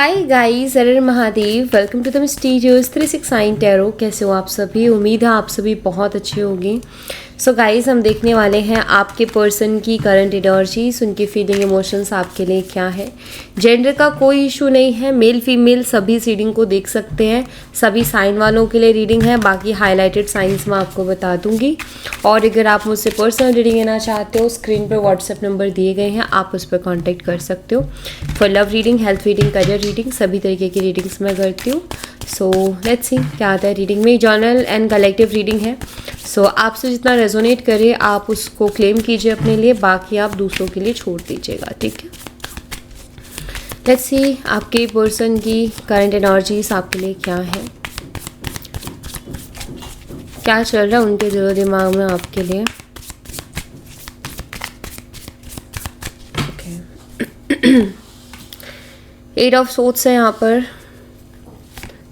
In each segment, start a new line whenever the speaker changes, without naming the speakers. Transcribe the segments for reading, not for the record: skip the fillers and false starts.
हाय guys, हर हर Mahadev. Welcome to the mysterious 369 tarot. कैसे हो आप सभी? उम्मीद है आप सभी बहुत अच्छे होंगे। सो गाइस, हम देखने वाले हैं आपके पर्सन की करंट एनर्जीज, उनकी फीलिंग, इमोशंस आपके लिए क्या है। जेंडर का कोई इशू नहीं है, मेल फीमेल सभी रीडिंग को देख सकते हैं। सभी साइन वालों के लिए रीडिंग है, बाकी हाईलाइटेड साइंस मैं आपको बता दूंगी। और अगर आप मुझसे पर्सनल रीडिंग लेना चाहते हो, स्क्रीन पर व्हाट्सएप नंबर दिए गए हैं, आप उस पर कॉन्टैक्ट कर सकते हो। For love reading, health reading, career reading, सभी तरीके की रीडिंग्स मैं करती हूँ। सो लेट्स सी क्या आता है रीडिंग में। जर्नल एंड कलेक्टिव रीडिंग है। सो आपसे जितना रेजोनेट करे आप उसको क्लेम कीजिए अपने लिए, बाकी आप दूसरों के लिए छोड़ दीजिएगा, ठीक है। लेट्स सी आपके पर्सन की करंट एनर्जीज आपके लिए क्या है, क्या चल रहा है उनके दिलो दिमाग में आपके लिए। एट ऑफ सोट्स है यहाँ पर,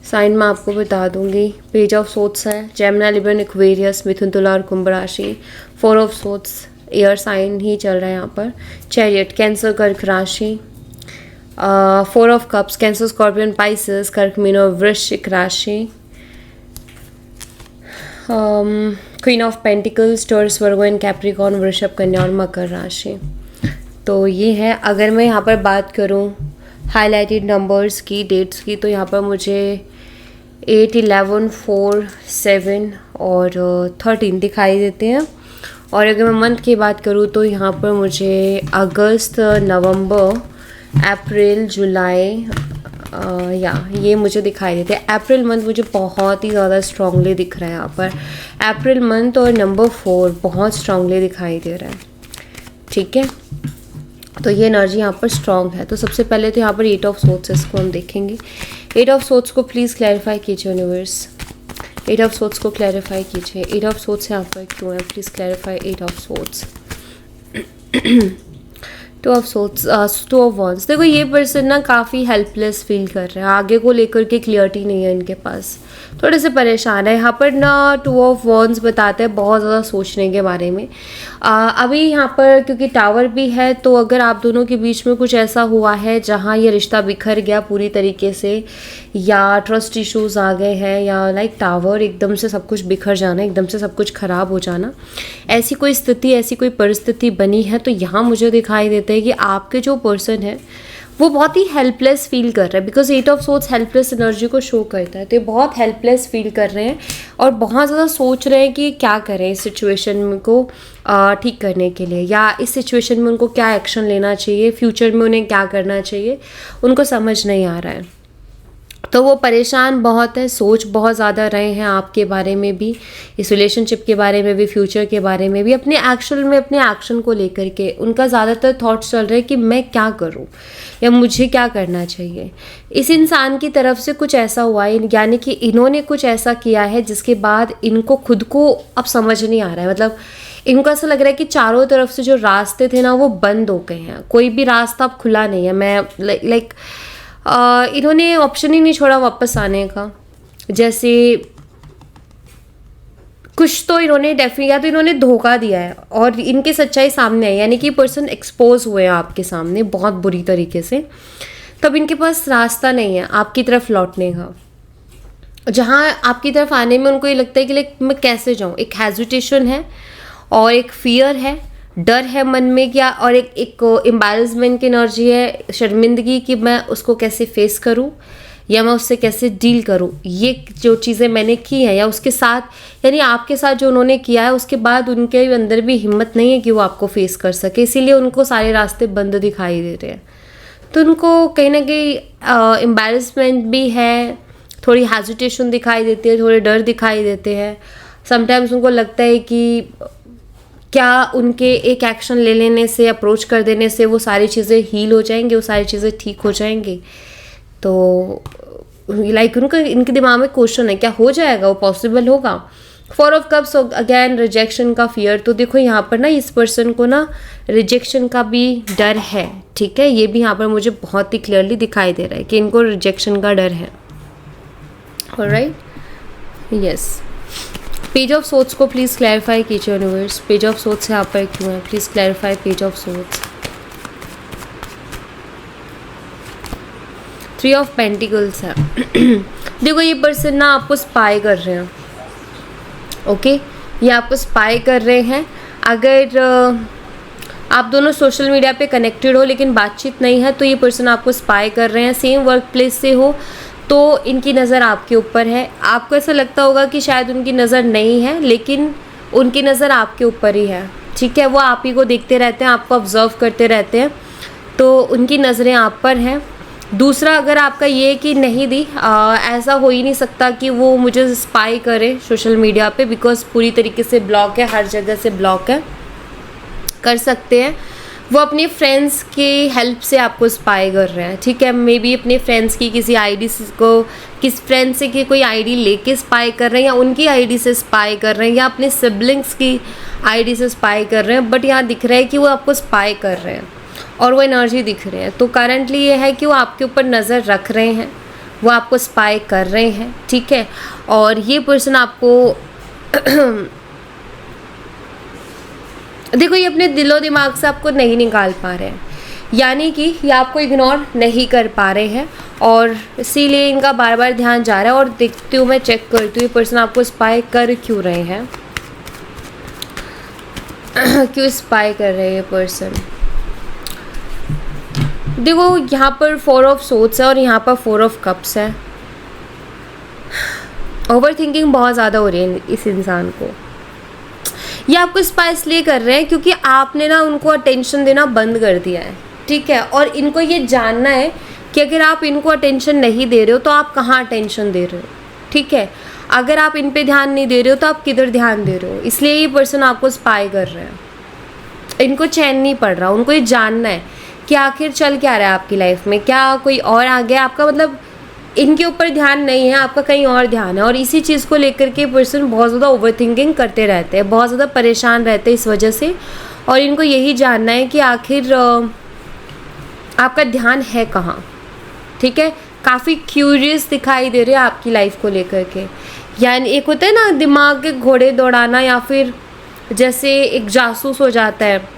साइन मैं आपको बता दूंगी। पेज ऑफ सोट्स है, Gemini, Libra, Aquarius, Mithun, Tula और कुंभ राशि। Four of swords air sign ही चल रहा है यहाँ पर। चैरियट, कैंसर, कर्क राशि। Four of cups, Cancer, scorpion, Pisces, Kark, Meen और वृश्चिक राशि। Queen of pentacles, Taurus, Virgo and Capricorn, Vrishabh, Kanya और मकर राशि। तो ये है। अगर मैं यहाँ पर बात करूँ हाईलाइटेड नंबर्स की, डेट्स की, तो यहाँ पर मुझे 8, 11, 4, 7 और 13 दिखाई देते हैं। और अगर मैं मंथ की बात करूँ तो यहाँ पर मुझे अगस्त, नवंबर, अप्रैल, जुलाई ये मुझे दिखाई देते हैं। अप्रैल मंथ मुझे बहुत ही ज़्यादा स्ट्रांगली दिख रहा है यहाँ पर। अप्रैल मंथ और नंबर 4 बहुत स्ट्रांगली दिखाई दे रहा है, ठीक है। तो ये एनर्जी यहाँ पर स्ट्रांग है। तो सबसे पहले तो यहाँ पर 8 ऑफ सोट्स, इसको हम देखेंगे। 8 ऑफ सोट्स को प्लीज़ क्लैरिफाई कीजिए यूनिवर्स। 8 ऑफ सोट्स को क्लैरिफाई कीजिए। 8 ऑफ सोट्स यहाँ पर क्यों है? Please clarify 8 of shots. 2 of shots, 2 of wands. देखो ये पर्सन ना काफ़ी हेल्पलेस फील कर रहे हैं, आगे को लेकर के क्लियरिटी नहीं है इनके पास, थोड़े से परेशान है। यहाँ पर ना 2 ऑफ वॉन्स बताते हैं बहुत ज़्यादा सोचने के बारे में। अभी यहाँ पर क्योंकि टावर भी है, तो अगर आप दोनों के बीच में कुछ ऐसा हुआ है जहाँ ये रिश्ता बिखर गया पूरी तरीके से, या ट्रस्ट इश्यूज आ गए हैं, या लाइक टावर एकदम से सब कुछ बिखर जाना, एकदम से सब कुछ ख़राब हो जाना, ऐसी कोई स्थिति, ऐसी कोई परिस्थिति बनी है, तो यहाँ मुझे दिखाई देता है कि आपके जो पर्सन है वो बहुत ही हेल्पलेस फील कर रहा है। Because 8 of shots helpless energy को शो करता है, तो ये बहुत हेल्पलेस फील कर रहे हैं और बहुत ज़्यादा सोच रहे हैं कि क्या करें इस सिचुएशन को ठीक करने के लिए, या इस सिचुएशन में उनको क्या एक्शन लेना चाहिए, फ्यूचर में उन्हें क्या करना चाहिए, उनको समझ नहीं आ रहा है। तो वो परेशान बहुत है, सोच बहुत ज़्यादा रहे हैं आपके बारे में भी, इस रिलेशनशिप के बारे में भी, फ्यूचर के बारे में भी, अपने एक्शन को लेकर के उनका ज़्यादातर थॉट्स चल रहे हैं कि मैं क्या करूं या मुझे क्या करना चाहिए। इस इंसान की तरफ से कुछ ऐसा हुआ है, यानी कि इन्होंने कुछ ऐसा किया है जिसके बाद इनको खुद को अब समझ नहीं आ रहा है। मतलब इनको ऐसा लग रहा है कि चारों तरफ से जो रास्ते थे ना वो बंद हो गए हैं, कोई भी रास्ता अब खुला नहीं है। मैं लाइक इन्होंने ऑप्शन ही नहीं छोड़ा वापस आने का। जैसे कुछ तो इन्होंने या तो इन्होंने धोखा दिया है और इनकी सच्चाई सामने आई, यानी कि पर्सन एक्सपोज हुए हैं आपके सामने बहुत बुरी तरीके से। तब इनके पास रास्ता नहीं है आपकी तरफ लौटने का। जहाँ आपकी तरफ आने में उनको ये लगता है कि लाइक मैं कैसे जाऊँ, एक हेजिटेशन है और एक फियर है, डर है मन में क्या, और एक एम्बैरेसमेंट की एनर्जी है, शर्मिंदगी कि मैं उसको कैसे फेस करूं या मैं उससे कैसे डील करूं। ये जो चीज़ें मैंने की है या उसके साथ, यानी आपके साथ जो उन्होंने किया है, उसके बाद उनके अंदर भी हिम्मत नहीं है कि वो आपको फेस कर सके, इसीलिए उनको सारे रास्ते बंद दिखाई दे रहे हैं। तो उनको कहीं ना कहीं एम्बैरेसमेंट भी है, थोड़ी हेजिटेशन दिखाई देती है, थोड़े डर दिखाई देते हैं। समटाइम्स उनको लगता है कि क्या उनके एक एक्शन ले लेने से, अप्रोच कर देने से वो सारी चीज़ें हील हो जाएंगी, वो सारी चीज़ें ठीक हो जाएंगी। तो लाइक उनका, इनके दिमाग में क्वेश्चन है क्या हो जाएगा, वो पॉसिबल होगा। 4 ऑफ कप्स, अगेन रिजेक्शन का फियर। तो देखो यहाँ पर ना इस पर्सन को ना रिजेक्शन का भी डर है, ठीक है। ये भी यहाँ पर मुझे बहुत ही क्लियरली दिखाई दे रहा है कि इनको रिजेक्शन का डर है। Alright, yes. Page of shots को प्लीज़ क्लैरिफाई कीजिए यूनिवर्स। पेज ऑफ सोट्स यहाँ पर क्यों है? Please clarify page of shots. 3 of pentacles है। देखो ये पर्सन ना आपको स्पाई कर रहे हैं, ओके ये आपको स्पाई कर रहे हैं। अगर आप दोनों सोशल मीडिया पे कनेक्टेड हो लेकिन बातचीत नहीं है तो ये पर्सन आपको स्पाई कर रहे हैं। सेम वर्क प्लेस से हो तो इनकी नज़र आपके ऊपर है। आपको ऐसा लगता होगा कि शायद उनकी नज़र नहीं है, लेकिन उनकी नज़र आपके ऊपर ही है, ठीक है। वो आप ही को देखते रहते हैं, आपको ऑब्जर्व करते रहते हैं, तो उनकी नज़रें आप पर हैं। दूसरा, अगर आपका ये कि नहीं दी, ऐसा हो ही नहीं सकता कि वो मुझे स्पाई करे सोशल मीडिया पे, बिकॉज पूरी तरीके से ब्लॉक है, हर जगह से ब्लॉक है। कर सकते हैं वो अपने फ्रेंड्स के हेल्प से आपको स्पाई कर रहे हैं, ठीक है। मे बी अपने फ्रेंड्स की किसी आईडी को, किस फ्रेंड से कि कोई आईडी लेके स्पाई कर रहे हैं, या उनकी आईडी से स्पाई कर रहे हैं, या अपने सिबलिंग्स की आईडी से स्पाई कर रहे हैं। बट यहाँ दिख रहा है कि वो आपको स्पाई कर रहे हैं और वो एनर्जी दिख रही है। तो करंटली ये है कि वो आपके ऊपर नज़र रख रहे हैं, वो आपको स्पाई कर रहे हैं, ठीक है। और ये पर्सन आपको देखो ये अपने दिलो दिमाग से आपको नहीं निकाल पा रहे हैं, यानी कि ये आपको इग्नोर नहीं कर पा रहे हैं, और इसीलिए इनका बार बार ध्यान जा रहा है। और देखती हूँ, मैं चेक करती हूँ ये पर्सन आपको स्पाई कर क्यों रहे हैं, क्यों स्पाई कर रहे हैं ये पर्सन। देखो यहाँ पर 4 ऑफ सोर्ड्स है और यहाँ पर 4 ऑफ कप्स है। ओवर थिंकिंग बहुत ज़्यादा हो रही है इस इंसान को। ये आपको स्पाई इसलिए कर रहे हैं क्योंकि आपने ना उनको अटेंशन देना बंद कर दिया है, ठीक है। और इनको ये जानना है कि अगर आप इनको अटेंशन नहीं दे रहे हो तो आप कहाँ अटेंशन दे रहे हो, ठीक है। अगर आप इन पे ध्यान नहीं दे रहे हो तो आप किधर ध्यान दे रहे हो। इसलिए ये पर्सन आपको स्पाई कर रहे हैं। इनको चैन नहीं पड़ रहा, उनको ये जानना है कि आखिर चल क्या रहा है आपकी लाइफ में, क्या कोई और आ गया आपका, मतलब इनके ऊपर ध्यान नहीं है, आपका कहीं और ध्यान है। और इसी चीज़ को लेकर के पर्सन बहुत ज़्यादा ओवर थिंकिंग करते रहते हैं, बहुत ज़्यादा परेशान रहते हैं इस वजह से। और इनको यही जानना है कि आखिर आपका ध्यान है कहाँ, ठीक है। काफ़ी क्यूरियस दिखाई दे रहे हैं आपकी लाइफ को लेकर के। यानी एक होता है ना दिमाग के घोड़े दौड़ाना, या फिर जैसे एक जासूस हो जाता है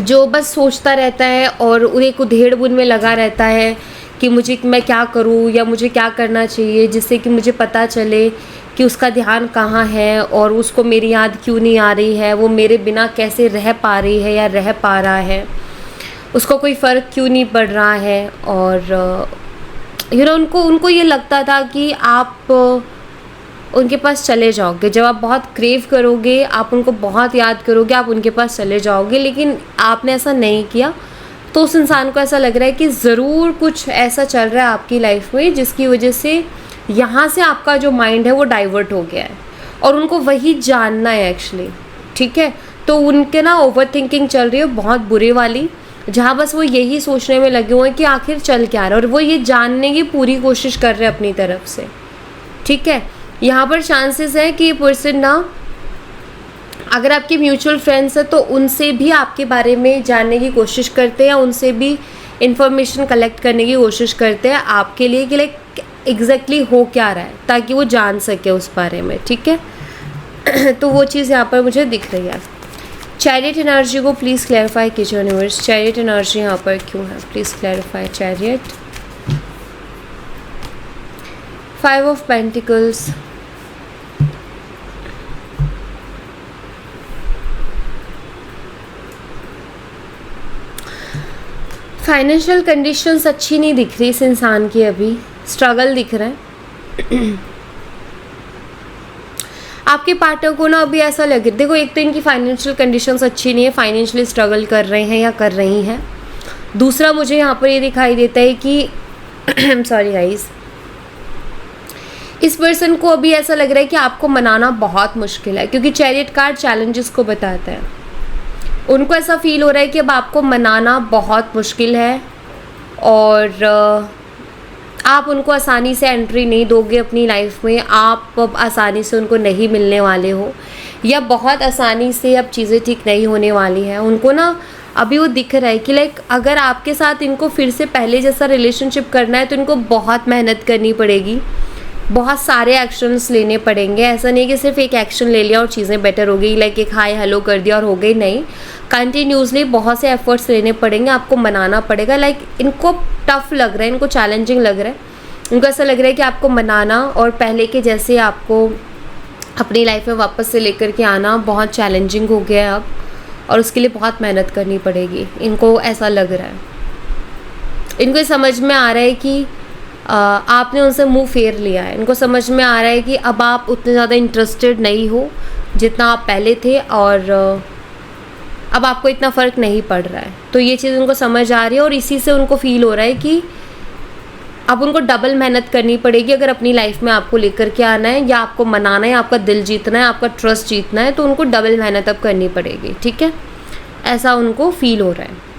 जो बस सोचता रहता है और एक उधेड़-बुन में लगा रहता है कि मैं क्या करूँ या मुझे क्या करना चाहिए, जिससे कि मुझे पता चले कि उसका ध्यान कहाँ है और उसको मेरी याद क्यों नहीं आ रही है, वो मेरे बिना कैसे रह पा रही है या रह पा रहा है, उसको कोई फ़र्क क्यों नहीं पड़ रहा है। और उनको ये लगता था कि आप उनके पास चले जाओगे, जब आप बहुत क्रेव करोगे, आप उनको बहुत याद करोगे, आप उनके पास चले जाओगे, लेकिन आपने ऐसा नहीं किया। तो उस इंसान को ऐसा लग रहा है कि ज़रूर कुछ ऐसा चल रहा है आपकी लाइफ में जिसकी वजह से यहाँ से आपका जो माइंड है वो डाइवर्ट हो गया है, और उनको वही जानना है एक्चुअली, ठीक है। तो उनके ना ओवर थिंकिंग चल रही है बहुत बुरी वाली, जहाँ बस वो यही सोचने में लगे हुए हैं कि आखिर चल क्या रहा है, और वो ये जानने की पूरी कोशिश कर रहे हैं अपनी तरफ से, ठीक है। यहाँ पर चांसेस है कि ये पर्सन ना, अगर आपके म्यूचुअल फ्रेंड्स हैं तो उनसे भी आपके बारे में जानने की कोशिश करते हैं, उनसे भी इंफॉर्मेशन कलेक्ट करने की कोशिश करते हैं आपके लिए कि लाइक एग्जैक्टली हो क्या रहा है, ताकि वो जान सके उस बारे में, ठीक है। तो वो चीज़ यहाँ पर मुझे दिख रही है। चैरियट एनर्जी को प्लीज़ क्लैरिफाई कीजिए यूनिवर्स। चैरियट एनर्जी यहाँ पर क्यों है, please clarify chariot. 5 of pentacles, financial conditions अच्छी नहीं दिख रही इस इंसान की, अभी स्ट्रगल दिख रहा है। आपके पार्टनर को ना अभी ऐसा लगे, देखो एक तो इनकी फाइनेंशियल कंडीशंस अच्छी नहीं है, फाइनेंशियली स्ट्रगल कर रहे हैं या कर रही हैं। दूसरा मुझे यहाँ पर ये दिखाई देता है कि सॉरी गाइस, इस पर्सन को अभी ऐसा लग रहा है कि आपको मनाना बहुत मुश्किल है, क्योंकि चैरियट कार्ड चैलेंजेस को बताता है। उनको ऐसा फील हो रहा है कि अब आपको मनाना बहुत मुश्किल है, और आप उनको आसानी से एंट्री नहीं दोगे अपनी लाइफ में, आप अब आसानी से उनको नहीं मिलने वाले हो, या बहुत आसानी से अब चीज़ें ठीक नहीं होने वाली हैं। उनको ना अभी वो दिख रहा है कि लाइक अगर आपके साथ इनको फिर से पहले जैसा रिलेशनशिप करना है तो इनको बहुत मेहनत करनी पड़ेगी, बहुत सारे एक्शंस लेने पड़ेंगे। ऐसा नहीं कि सिर्फ एक एक्शन ले लिया और चीज़ें बेटर हो गई, लाइक एक हाय हेलो कर दिया और हो गई, नहीं। कंटिन्यूसली बहुत से एफर्ट्स लेने पड़ेंगे, आपको मनाना पड़ेगा। लाइक इनको टफ लग रहा है, इनको चैलेंजिंग लग रहा है, उनको ऐसा लग रहा है कि आपको मनाना और पहले के जैसे आपको अपनी लाइफ में वापस से लेकर के आना बहुत चैलेंजिंग हो गया है अब, और उसके लिए बहुत मेहनत करनी पड़ेगी। इनको ऐसा लग रहा है, इनको ये समझ में आ रहा है कि आपने उनसे मुंह फेर लिया है। इनको समझ में आ रहा है कि अब आप उतने ज़्यादा इंटरेस्टेड नहीं हो जितना आप पहले थे, और अब आपको इतना फ़र्क नहीं पड़ रहा है। तो ये चीज़ उनको समझ आ रही है, और इसी से उनको फील हो रहा है कि अब उनको डबल मेहनत करनी पड़ेगी अगर अपनी लाइफ में आपको लेकर के आना है, या आपको मनाना है, आपका दिल जीतना है, आपका ट्रस्ट जीतना है, तो उनको डबल मेहनत अब करनी पड़ेगी। ठीक है, ऐसा उनको फील हो रहा है।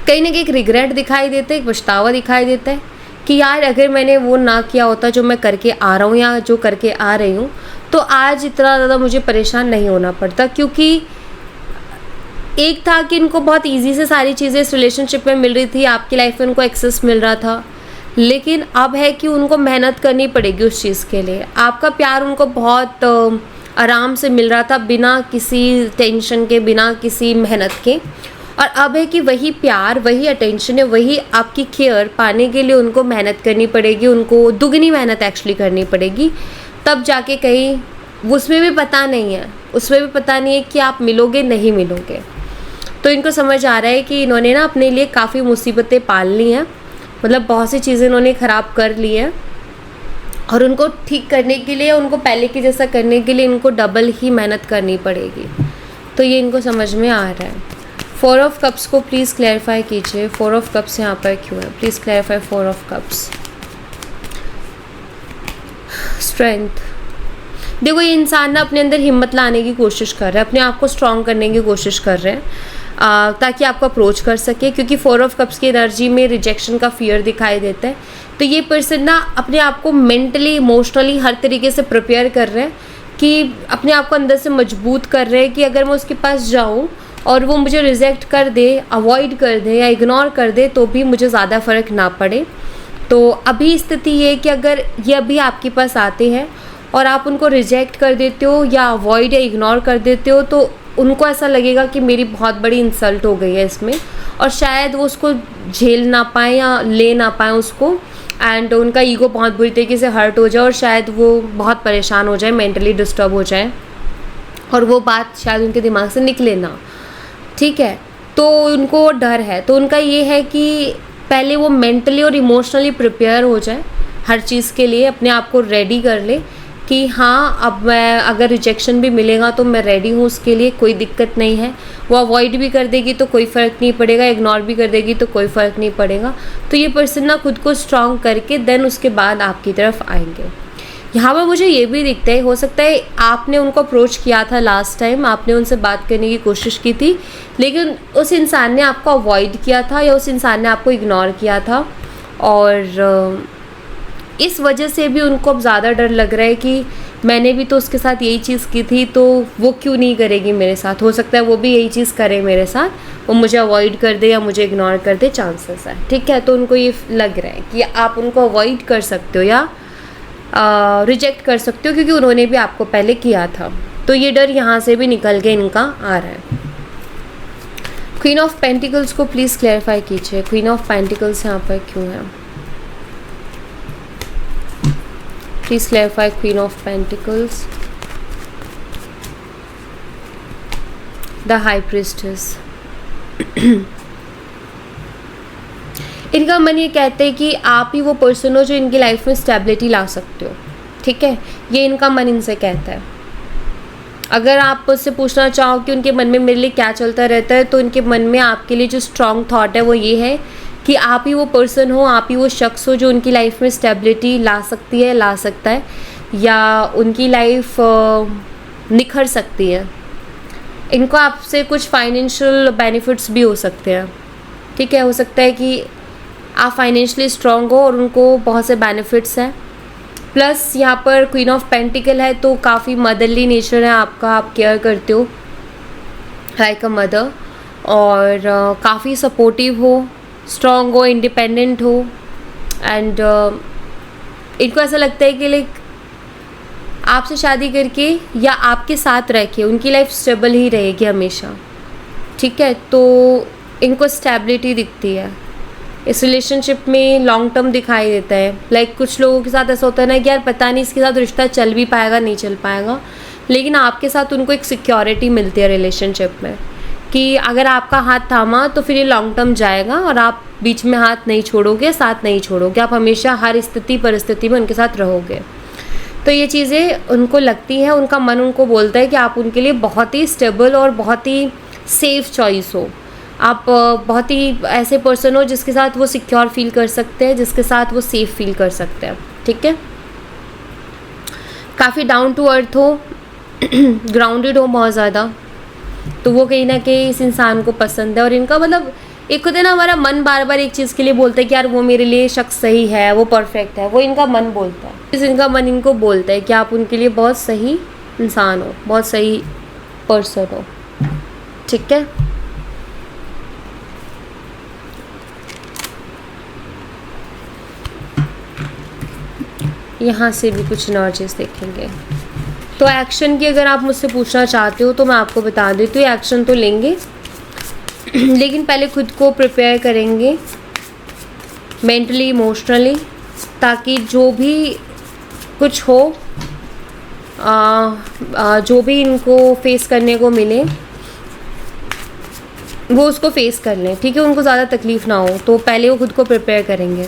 कहीं ना कहीं एक रिग्रेट दिखाई देता है, एक पछतावा दिखाई देता है कि यार अगर मैंने वो ना किया होता जो मैं करके आ रहा हूँ या जो करके आ रही हूँ, तो आज इतना ज़्यादा मुझे परेशान नहीं होना पड़ता। क्योंकि एक था कि इनको बहुत इजी से सारी चीज़ें इस रिलेशनशिप में मिल रही थी, आपकी लाइफ में उनको एक्सेस मिल रहा था, लेकिन अब है कि उनको मेहनत करनी पड़ेगी उस चीज़ के लिए। आपका प्यार उनको बहुत आराम से मिल रहा था, बिना किसी टेंशन के, बिना किसी मेहनत के, और अब है कि वही प्यार, वही अटेंशन है, वही आपकी केयर पाने के लिए उनको मेहनत करनी पड़ेगी, उनको दुगनी मेहनत एक्चुअली करनी पड़ेगी, तब जाके कहीं उसमें भी पता नहीं है, उसमें भी पता नहीं है कि आप मिलोगे नहीं मिलोगे। तो इनको समझ आ रहा है कि इन्होंने ना अपने लिए काफ़ी मुसीबतें पाल ली हैं, मतलब बहुत सी चीज़ें इन्होंने ख़राब कर ली हैं, और उनको ठीक करने के लिए, उनको पहले की जैसा करने के लिए इनको डबल ही मेहनत करनी पड़ेगी। तो ये इनको समझ में आ रहा है। 4 ऑफ कप्स को प्लीज़ क्लैरिफाई कीजिए। 4 ऑफ कप्स यहाँ पर क्यों है? Please clarify 4 of cups. Strength. देखो, ये इंसान ना अपने अंदर हिम्मत लाने की कोशिश कर रहा है, अपने आप को स्ट्रॉन्ग करने की कोशिश कर रहे हैं, ताकि आपको अप्रोच कर सके। क्योंकि 4 ऑफ कप्स की एनर्जी में रिजेक्शन का फियर दिखाई देता है। तो ये पर्सन ना अपने आप को मेंटली, इमोशनली हर तरीके से प्रिपेयर कर रहे हैं, कि अपने आप को अंदर से मजबूत कर रहे हैं कि अगर मैं उसके पास जाऊँ और वो मुझे रिजेक्ट कर दे, अवॉइड कर दे या इग्नोर कर दे, तो भी मुझे ज़्यादा फ़र्क ना पड़े। तो अभी स्थिति ये है कि अगर ये अभी आपके पास आते हैं और आप उनको रिजेक्ट कर देते हो या अवॉइड या इग्नोर कर देते हो, तो उनको ऐसा लगेगा कि मेरी बहुत बड़ी इंसल्ट हो गई है इसमें, और शायद वो उसको झेल ना पाए या ले ना पाए उसको, एंड उनका ईगो बहुत बुरी तरीके से हर्ट हो जाए, और शायद वो बहुत परेशान हो जाए, मेंटली डिस्टर्ब हो जाए, और वो बात शायद उनके दिमाग से निकले ना। ठीक है, तो उनको डर है। तो उनका ये है कि पहले वो मेंटली और इमोशनली प्रिपेयर हो जाए हर चीज़ के लिए, अपने आप को रेडी कर ले कि हाँ, अब मैं अगर रिजेक्शन भी मिलेगा तो मैं रेडी हूँ उसके लिए, कोई दिक्कत नहीं है। वो अवॉइड भी कर देगी तो कोई फ़र्क नहीं पड़ेगा, इग्नोर भी कर देगी तो कोई फ़र्क नहीं पड़ेगा। तो ये पर्सन ना खुद को स्ट्रॉन्ग करके देन उसके बाद आपकी तरफ आएंगे। यहाँ पर मुझे ये भी दिखता है, हो सकता है आपने उनको अप्रोच किया था लास्ट टाइम, आपने उनसे बात करने की कोशिश की थी, लेकिन उस इंसान ने आपको अवॉइड किया था या उस इंसान ने आपको इग्नोर किया था, और इस वजह से भी उनको अब ज़्यादा डर लग रहा है कि मैंने भी तो उसके साथ यही चीज़ की थी, तो वो क्यों नहीं करेगी मेरे साथ। हो सकता है वो भी यही चीज़ करे मेरे साथ, वो मुझे अवॉइड कर दे या मुझे इग्नोर कर दे, चांसेस है। ठीक है, तो उनको ये लग रहा है कि आप उनको अवॉइड कर सकते हो या रिजेक्ट कर सकते हो, क्योंकि उन्होंने भी आपको पहले किया था। तो ये डर यहाँ से भी निकल के इनका आ रहा है। क्वीन ऑफ पेंटिकल्स को प्लीज़ क्लैरिफाई कीजिए। क्वीन ऑफ पेंटिकल्स यहाँ पर क्यों है? Please clarify queen of pentacles. The high priestess. इनका मन ये कहते हैं कि आप ही वो पर्सन हो जो इनकी लाइफ में स्टेबिलिटी ला सकते हो। ठीक है, ये इनका मन इनसे कहता है। अगर आप उससे पूछना चाहो कि उनके मन में मेरे लिए क्या चलता रहता है, तो उनके मन में आपके लिए जो स्ट्रॉन्ग थॉट है वो ये है कि आप ही वो पर्सन हो, आप ही वो शख्स हो जो उनकी लाइफ में स्टेबिलिटी ला सकती है, ला सकता है, या उनकी लाइफ निखर सकती है। इनको आपसे कुछ फाइनेंशियल बेनिफिट्स भी हो सकते हैं। ठीक है, हो सकता है कि आप फाइनेंशियली स्ट्रॉन्ग हो और उनको बहुत से बेनिफिट्स हैं। प्लस यहाँ पर क्वीन ऑफ पेंटिकल है, तो काफ़ी मदरली नेचर है आपका, आप केयर करते हो लाइक अ मदर, और काफ़ी सपोर्टिव हो, स्ट्रॉन्ग हो, इंडिपेंडेंट हो, एंड इनको ऐसा लगता है कि लाइक आपसे शादी करके या आपके साथ रह के उनकी लाइफ स्टेबल ही रहेगी हमेशा, ठीक है। तो इनको स्टेबिलिटी दिखती है, इस रिलेशनशिप में लॉन्ग टर्म दिखाई देता है। लाइक कुछ लोगों के साथ ऐसा होता है ना कि यार पता नहीं इसके साथ रिश्ता चल भी पाएगा नहीं चल पाएगा, लेकिन आपके साथ उनको एक सिक्योरिटी मिलती है रिलेशनशिप में कि अगर आपका हाथ थामा तो फिर ये लॉन्ग टर्म जाएगा और आप बीच में हाथ नहीं छोड़ोगे, साथ नहीं छोड़ोगे, आप हमेशा हर स्थिति परिस्थिति में उनके साथ रहोगे। तो ये चीज़ें उनको लगती हैं, उनका मन उनको बोलता है कि आप उनके लिए बहुत ही स्टेबल और बहुत ही सेफ़ चॉइस हो। आप बहुत ही ऐसे पर्सन हो जिसके साथ वो सिक्योर फील कर सकते हैं, जिसके साथ वो सेफ़ फील कर सकते हैं, ठीक है। काफ़ी डाउन टू अर्थ हो, ग्राउंडेड हो बहुत ज़्यादा, तो वो कहीं ना कहीं इस इंसान को पसंद है। और इनका मतलब एक होता है ना, हमारा मन बार बार एक चीज़ के लिए बोलता है कि यार वो मेरे लिए शख्स सही है, वो परफेक्ट है, वो इनका मन बोलता है। इनका मन इनको बोलता है कि आप उनके लिए बहुत सही इंसान हो, बहुत सही पर्सन हो, ठीक है। यहाँ से भी कुछ एनर्जीज देखेंगे। तो एक्शन की अगर आप मुझसे पूछना चाहते हो तो मैं आपको बता देती हूँ, एक्शन तो लेंगे लेकिन पहले खुद को प्रिपेयर करेंगे मेंटली इमोशनली, ताकि जो भी कुछ हो जो भी इनको फेस करने को मिले वो उसको फेस कर लें, ठीक है। उनको ज़्यादा तकलीफ़ ना हो, तो पहले वो खुद को प्रिपेयर करेंगे।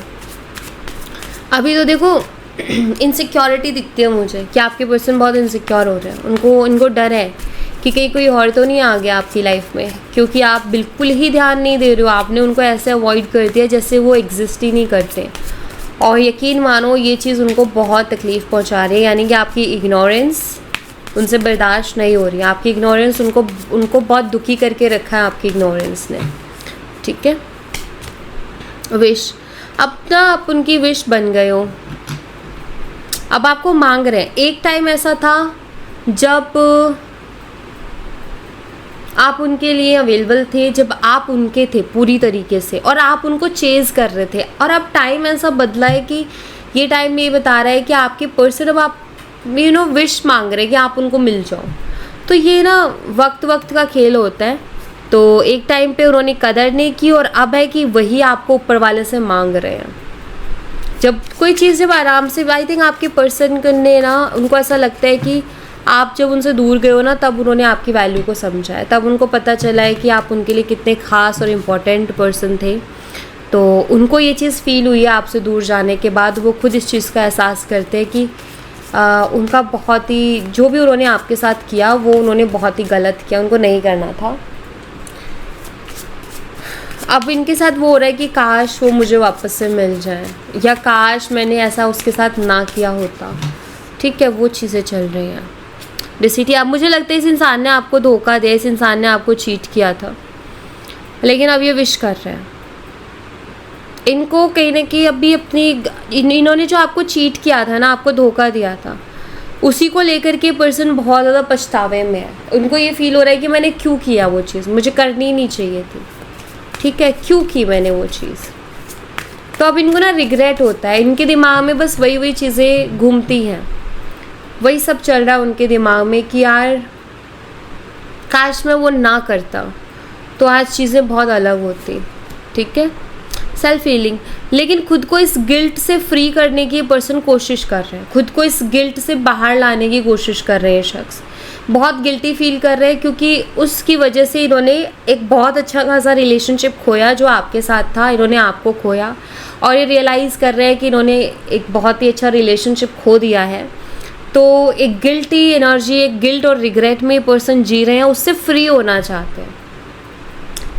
अभी तो देखो इनसिक्योरिटी दिखती है मुझे कि आपके पर्सन बहुत इनसिक्योर हो रहे हैं, इनको डर है कि कहीं कोई और तो नहीं आ गया आपकी लाइफ में, क्योंकि आप बिल्कुल ही ध्यान नहीं दे रहे हो, आपने उनको ऐसे अवॉइड कर दिया जैसे वो एग्जिस्ट ही नहीं करते। और यकीन मानो ये चीज़ उनको बहुत तकलीफ़ पहुंचा रही है, यानी कि आपकी इग्नोरेंस उनसे बर्दाश्त नहीं हो रही है। आपकी इग्नोरेंस उनको बहुत दुखी करके रखा है आपकी इग्नोरेंस ने, ठीक है। विश, अब ना आप उनकी विश बन गए हो, अब आपको मांग रहे हैं। एक टाइम ऐसा था जब आप उनके लिए अवेलेबल थे, जब आप उनके थे पूरी तरीके से और आप उनको चेज़ कर रहे थे। और अब टाइम ऐसा बदला है कि ये टाइम ये बता रहा है कि आपके पर्सन अब आप विश मांग रहे हैं कि आप उनको मिल जाओ। तो ये ना वक्त का खेल होता है। तो एक टाइम पे उन्होंने कदर नहीं की और अब है कि वही आपको ऊपर वाले से मांग रहे हैं। जब कोई चीज़ जब आराम से, आई थिंक आपके पर्सन ने ना, उनको ऐसा लगता है कि आप जब उनसे दूर गए हो ना तब उन्होंने आपकी वैल्यू को समझा है, तब उनको पता चला है कि आप उनके लिए कितने ख़ास और इम्पोर्टेंट पर्सन थे। तो उनको ये चीज़ फ़ील हुई है आपसे दूर जाने के बाद, वो खुद इस चीज़ का एहसास करते हैं कि उनका बहुत ही, जो भी उन्होंने आपके साथ किया वो उन्होंने बहुत ही गलत किया, उनको नहीं करना था। अब इनके साथ वो हो रहा है कि काश वो मुझे वापस से मिल जाए, या काश मैंने ऐसा उसके साथ ना किया होता, ठीक है। वो चीज़ें चल रही हैं। डिसीटी, अब मुझे लगता है इस इंसान ने आपको धोखा दिया, इस इंसान ने आपको चीट किया था, लेकिन अब ये विश कर रहे हैं। इनको कहीं ना कहीं अभी अपनी इन्होंने जो आपको चीट किया था ना, आपको धोखा दिया था, उसी को लेकर के पर्सन बहुत ज़्यादा पछतावे में है। उनको ये फील हो रहा है कि मैंने क्यों किया वो चीज़, मुझे करनी ही नहीं चाहिए थी, ठीक है, क्यों की मैंने वो चीज़। तो अब इनको ना रिग्रेट होता है, इनके दिमाग में बस वही चीज़ें घूमती हैं, वही सब चल रहा है उनके दिमाग में कि यार काश मैं वो ना करता तो आज चीज़ें बहुत अलग होती, ठीक है। सेल्फ हीलिंग, लेकिन खुद को इस गिल्ट से फ्री करने की पर्सन कोशिश कर रहे हैं, खुद को इस गिल्ट से बाहर लाने की कोशिश कर रहे हैं। शख्स बहुत गिल्टी फील कर रहे हैं क्योंकि उसकी वजह से इन्होंने एक बहुत अच्छा खासा रिलेशनशिप खोया जो आपके साथ था, इन्होंने आपको खोया और ये रियलाइज़ कर रहे हैं कि इन्होंने एक बहुत ही अच्छा रिलेशनशिप खो दिया है। तो एक गिल्टी एनर्जी, एक गिल्ट और रिग्रेट में पर्सन जी रहे हैं, उससे फ्री होना चाहते हैं,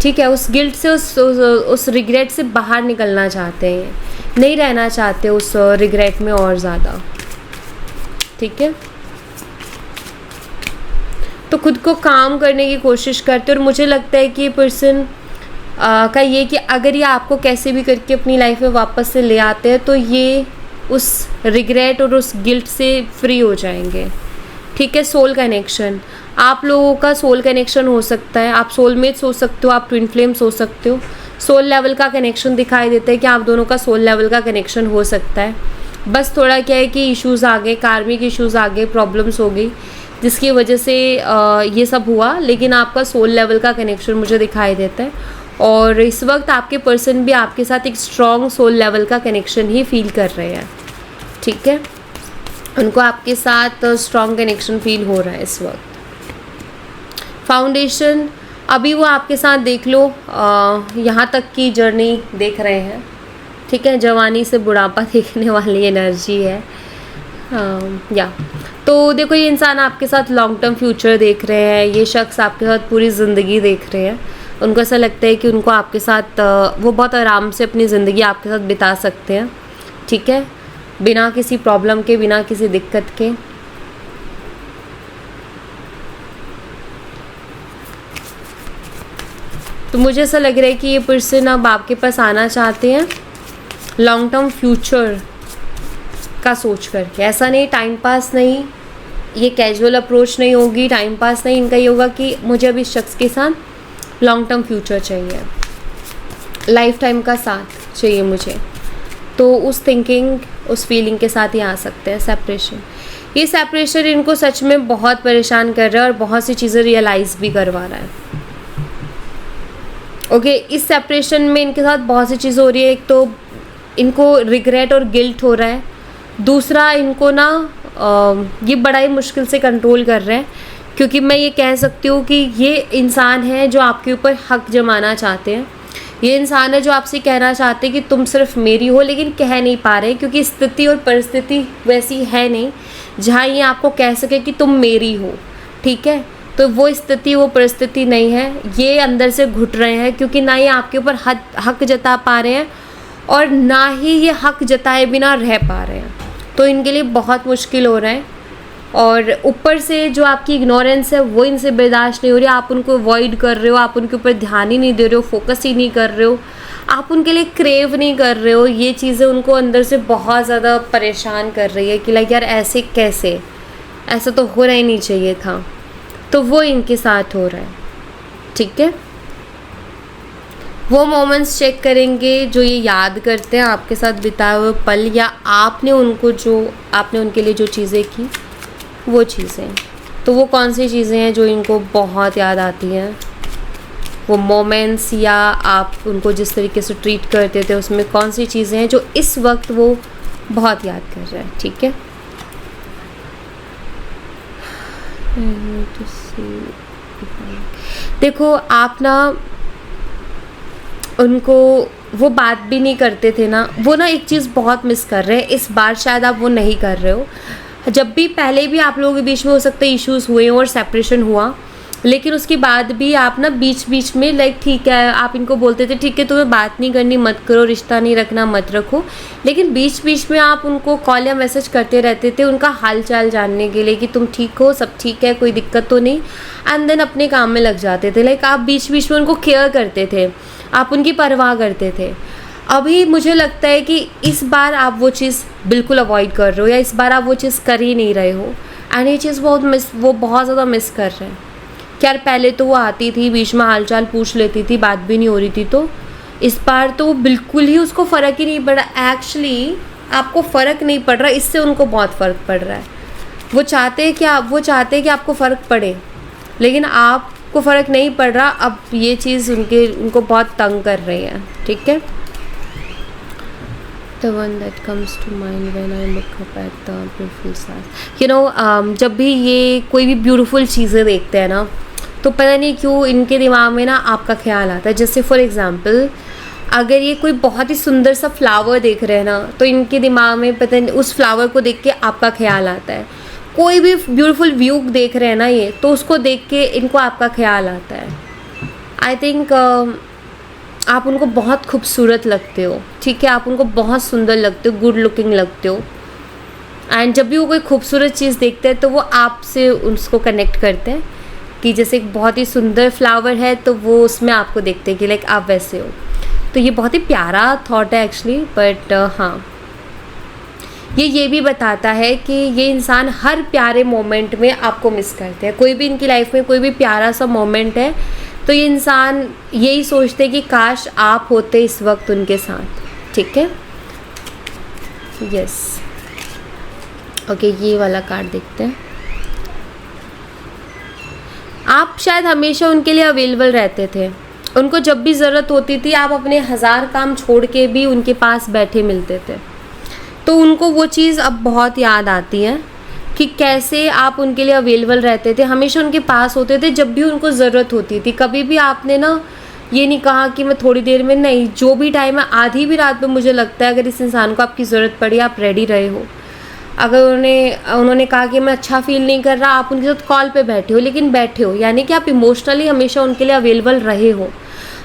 ठीक है। उस गिल्ट से, उस रिग्रेट से बाहर निकलना चाहते हैं, नहीं रहना चाहते उस रिग्रेट में और ज़्यादा, ठीक है। तो खुद को काम करने की कोशिश करते हैं। और मुझे लगता है कि ये पर्सन का ये कि अगर ये आपको कैसे भी करके अपनी लाइफ में वापस से ले आते हैं तो ये उस रिग्रेट और उस गिल्ट से फ्री हो जाएंगे, ठीक है। सोल कनेक्शन, आप लोगों का सोल कनेक्शन हो सकता है, आप सोलमेट्स हो सकते हो, आप ट्विन फ्लेम्स हो सकते हो। सोल लेवल का कनेक्शन दिखाई देता है कि आप दोनों का सोल लेवल का कनेक्शन हो सकता है। बस थोड़ा क्या है कि इश्यूज़ आ गए, कार्मिक इश्यूज़ आ गए, प्रॉब्लम्स हो गई, जिसकी वजह से ये सब हुआ। लेकिन आपका सोल लेवल का कनेक्शन मुझे दिखाई देता है, और इस वक्त आपके पर्सन भी आपके साथ एक स्ट्रॉन्ग सोल लेवल का कनेक्शन ही फील कर रहे हैं, ठीक है। उनको आपके साथ स्ट्रॉन्ग कनेक्शन फील हो रहा है इस वक्त। फाउंडेशन, अभी वो आपके साथ देख लो यहाँ तक की जर्नी देख रहे हैं, ठीक है। जवानी से बुढ़ापा देखने वाली एनर्जी है, या तो देखो ये इंसान आपके साथ लॉन्ग टर्म फ्यूचर देख रहे हैं, ये शख्स आपके साथ पूरी ज़िंदगी देख रहे हैं। उनको ऐसा लगता है कि उनको आपके साथ वो बहुत आराम से अपनी ज़िंदगी आपके साथ बिता सकते हैं, ठीक है, बिना किसी प्रॉब्लम के, बिना किसी दिक्कत के। तो मुझे ऐसा लग रहा है कि ये पर्सन अब आपके पास आना चाहते हैं लॉन्ग टर्म फ्यूचर का सोच करके। ऐसा नहीं टाइम पास नहीं, ये कैजुअल अप्रोच नहीं होगी, टाइम पास नहीं, इनका ये होगा कि मुझे अब इस शख्स के साथ लॉन्ग टर्म फ्यूचर चाहिए, लाइफ टाइम का साथ चाहिए मुझे। तो उस थिंकिंग, उस फीलिंग के साथ ही आ सकते हैं सेपरेशन। ये सेपरेशन इनको सच में बहुत परेशान कर रहा है और बहुत सी चीज़ें रियलाइज़ भी करवा रहा है। ओके, इस सेपरेशन में इनके साथ बहुत सी चीज़ें हो रही है। एक तो इनको रिग्रेट और गिल्ट हो रहा है, दूसरा इनको ना ये बड़ा ही मुश्किल से कंट्रोल कर रहे हैं, क्योंकि मैं ये कह सकती हूँ कि ये इंसान है जो आपके ऊपर हक जमाना चाहते हैं। ये इंसान है जो आपसे कहना चाहते हैं कि तुम सिर्फ मेरी हो, लेकिन कह नहीं पा रहे क्योंकि स्थिति और परिस्थिति वैसी है नहीं जहाँ ये आपको कह सके कि तुम मेरी हो, ठीक है। तो वो स्थिति, वो परिस्थिति नहीं है, ये अंदर से घुट रहे हैं क्योंकि ना ये आपके ऊपर हक जता पा रहे हैं और ना ही ये हक जताए बिना रह पा रहे हैं। तो इनके लिए बहुत मुश्किल हो रहा है, और ऊपर से जो आपकी इग्नोरेंस है वो इनसे बर्दाश्त नहीं हो रही। आप उनको अवॉइड कर रहे हो, आप उनके ऊपर ध्यान ही नहीं दे रहे हो, फोकस ही नहीं कर रहे हो, आप उनके लिए क्रेव नहीं कर रहे हो। ये चीज़ें उनको अंदर से बहुत ज़्यादा परेशान कर रही है कि लाइक यार ऐसे कैसे, ऐसा तो होना ही नहीं चाहिए था। तो वो इनके साथ हो रहा है, ठीक है। वो मोमेंट्स चेक करेंगे जो ये याद करते हैं आपके साथ बिताए हुए पल, या आपने उनके लिए जो चीज़ें की वो चीज़ें। तो वो कौन सी चीज़ें हैं जो इनको बहुत याद आती हैं, वो मोमेंट्स, या आप उनको जिस तरीके से ट्रीट करते थे उसमें कौन सी चीज़ें हैं जो इस वक्त वो बहुत याद कर रहे हैं, ठीक है। देखो आप ना उनको वो बात भी नहीं करते थे ना, वो ना एक चीज़ बहुत मिस कर रहे हैं इस बार, शायद आप वो नहीं कर रहे हो। जब भी पहले भी आप लोगों के बीच में हो सकता है इश्यूज़ हुए और सेपरेशन हुआ, लेकिन उसके बाद भी आप ना बीच बीच में लाइक ठीक है, आप इनको बोलते थे ठीक है तुम्हें बात नहीं करनी मत करो, रिश्ता नहीं रखना मत रखो, लेकिन बीच बीच में आप उनको कॉल या मैसेज करते रहते थे उनका हाल चाल जानने के लिए कि तुम ठीक हो, सब ठीक है, कोई दिक्कत तो नहीं, एंड देन अपने काम में लग जाते थे। लाइक आप बीच बीच में उनको केयर करते थे, आप उनकी परवाह करते थे। अभी मुझे लगता है कि इस बार आप वो चीज़ बिल्कुल अवॉइड कर रहे हो, या इस बार आप वो चीज़ कर ही नहीं रहे हो, एंड ये चीज़ वो बहुत ज़्यादा मिस कर रहे हैं। यार पहले तो वो आती थी, बीच में हालचाल पूछ लेती थी, बात भी नहीं हो रही थी, तो इस बार तो बिल्कुल ही उसको फ़र्क ही नहीं पड़ रहा। एक्चुअली आपको फ़र्क नहीं पड़ रहा, इससे उनको बहुत फ़र्क पड़ रहा है। वो चाहते हैं कि आपको फ़र्क पड़े, लेकिन आपको फ़र्क नहीं पड़ रहा। अब ये चीज़ उनको बहुत तंग कर रही है, ठीक है। The one that comes to mind when I look up at the beautiful stars. You know, जब भी ये कोई भी ब्यूटीफुल चीज़ें देखते हैं ना, तो पता नहीं क्यों इनके दिमाग में ना आपका ख्याल आता है। जैसे फॉर एग्ज़ाम्पल अगर ये कोई बहुत ही सुंदर सा फ्लावर देख रहे हैं ना, तो इनके दिमाग में पता नहीं उस फ्लावर को देख के आपका ख्याल आता है। कोई भी ब्यूटीफुल व्यू देख रहे हैं ना ये, तो उसको देख के इनको आपका ख्याल आता है। आई थिंक आप उनको बहुत खूबसूरत लगते हो, ठीक है, आप उनको बहुत सुंदर लगते हो, गुड लुकिंग लगते हो, एंड जब भी वो कोई खूबसूरत चीज़ देखते हैं तो वो आपसे उसको कनेक्ट करते हैं कि जैसे एक बहुत ही सुंदर फ्लावर है तो वो उसमें आपको देखते हैं कि लाइक आप वैसे हो। तो ये बहुत ही प्यारा थॉट है एक्चुअली, बट हाँ, ये भी बताता है कि ये इंसान हर प्यारे मोमेंट में आपको मिस करते हैं। कोई भी इनकी लाइफ में कोई भी प्यारा सा मोमेंट है तो ये इंसान यही सोचते कि काश आप होते इस वक्त उनके साथ, ठीक है। यस, ओके, ये वाला कार्ड देखते हैं। आप शायद हमेशा उनके लिए अवेलेबल रहते थे, उनको जब भी ज़रूरत होती थी आप अपने 1000 काम छोड़ के भी उनके पास बैठे मिलते थे। तो उनको वो चीज़ अब बहुत याद आती है कि कैसे आप उनके लिए अवेलेबल रहते थे, हमेशा उनके पास होते थे जब भी उनको ज़रूरत होती थी। कभी भी आपने ना ये नहीं कहा कि मैं थोड़ी देर में, नहीं, जो भी टाइम है, आधी भी रात में मुझे लगता है अगर इस इंसान को आपकी ज़रूरत पड़ी आप रेडी रहे हो। अगर उन्होंने कहा कि मैं अच्छा फील नहीं कर रहा, आप उनके साथ कॉल पे बैठे हो, लेकिन बैठे हो, यानी कि आप इमोशनली हमेशा उनके लिए अवेलेबल रहे हो।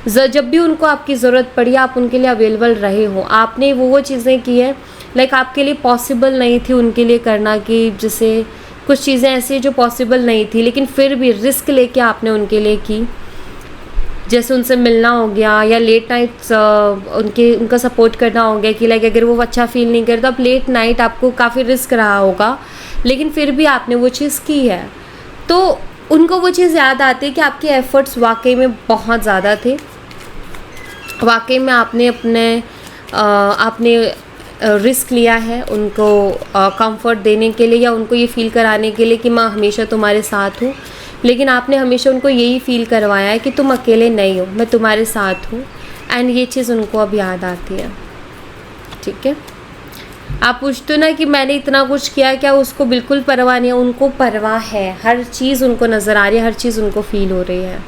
जब भी उनको आपकी ज़रूरत पड़ी आप उनके लिए अवेलेबल रहे हो। आपने वो चीज़ें की है लाइक आपके लिए पॉसिबल नहीं थी उनके लिए करना, कि जैसे कुछ चीज़ें ऐसी जो पॉसिबल नहीं थी, लेकिन फिर भी रिस्क लेके आपने उनके लिए की। जैसे उनसे मिलना हो गया, या लेट नाइट्स उनका सपोर्ट करना हो गया, कि लाइक अगर वो अच्छा फील नहीं करे तो आप लेट नाइट, आपको काफ़ी रिस्क रहा होगा, लेकिन फिर भी आपने वो चीज़ की है। तो उनको वो चीज़ याद आती है कि आपके एफ़र्ट्स वाकई में बहुत ज़्यादा थे। वाकई में आपने रिस्क लिया है उनको कंफर्ट देने के लिए, या उनको ये फ़ील कराने के लिए कि मैं हमेशा तुम्हारे साथ हूँ। लेकिन आपने हमेशा उनको यही फ़ील करवाया है कि तुम अकेले नहीं हो, मैं तुम्हारे साथ हूँ। एंड ये चीज़ उनको अब याद आती है। ठीक है, आप पूछते हो ना कि मैंने इतना कुछ किया, क्या उसको बिल्कुल परवाह नहीं है? उनको परवाह है, हर चीज़ उनको नज़र आ रही है, हर चीज़ उनको फ़ील हो रही है।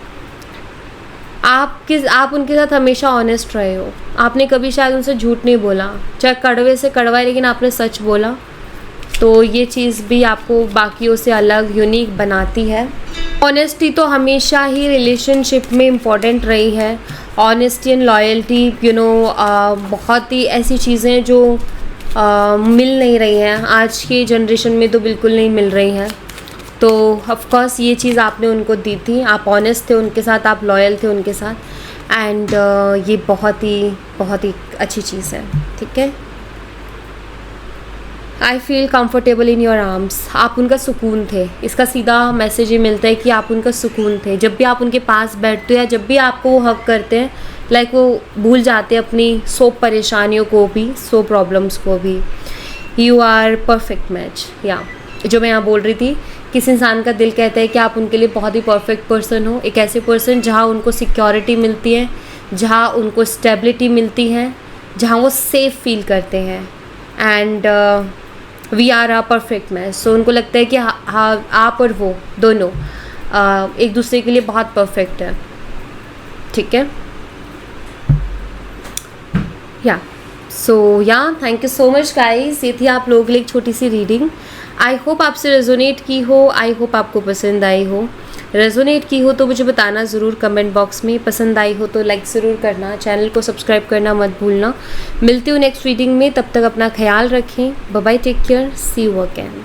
आप उनके साथ हमेशा ऑनेस्ट रहे हो, आपने कभी शायद उनसे झूठ नहीं बोला, चाहे कड़वे से कड़वा है, लेकिन आपने सच बोला। तो ये चीज़ भी आपको बाकियों से अलग, यूनिक बनाती है। ऑनेस्टी तो हमेशा ही रिलेशनशिप में इम्पॉर्टेंट रही है। ऑनेस्टी एंड लॉयल्टी, बहुत ही ऐसी चीज़ें जो मिल नहीं रही हैं आज की जनरेशन में, तो बिल्कुल नहीं मिल रही हैं। तो ऑफ कोर्स ये चीज़ आपने उनको दी थी, आप ऑनेस्ट थे उनके साथ, आप लॉयल थे उनके साथ। एंड ये बहुत ही अच्छी चीज़ है। ठीक है, I feel comfortable in your arms, आप उनका सुकून थे। इसका सीधा मैसेज ये मिलता है कि आप उनका सुकून थे। जब भी आप उनके पास बैठते हो या जब भी आपको वो हक करते हैं, लाइक वो भूल जाते हैं अपनी 100 परेशानियों को भी, 100 प्रॉब्लम्स को भी। You are perfect match. या जो मैं यहाँ बोल रही थी, किस इंसान का दिल कहता है कि आप उनके लिए बहुत ही परफेक्ट पर्सन हो। एक ऐसे पर्सन जहाँ उनको सिक्योरिटी मिलती है, जहाँ उनको स्टेबिलिटी मिलती है, जहाँ वो सेफ फील करते हैं। And we are a perfect match. So उनको लगता है कि हाँ, आप और वो दोनों एक दूसरे के लिए बहुत परफेक्ट है। ठीक है, या thank you so much guys. ये थी आप लोगों के लिए एक छोटी सी रीडिंग। आई होप आपसे रेजोनेट की हो, आई होप आपको पसंद आई हो। रेजोनेट की हो तो मुझे बताना ज़रूर कमेंट बॉक्स में। पसंद आई हो तो लाइक ज़रूर करना, चैनल को सब्सक्राइब करना मत भूलना। मिलती हूँ नेक्स्ट रीडिंग में, तब तक अपना ख्याल रखें। Bye bye, take care, see you again.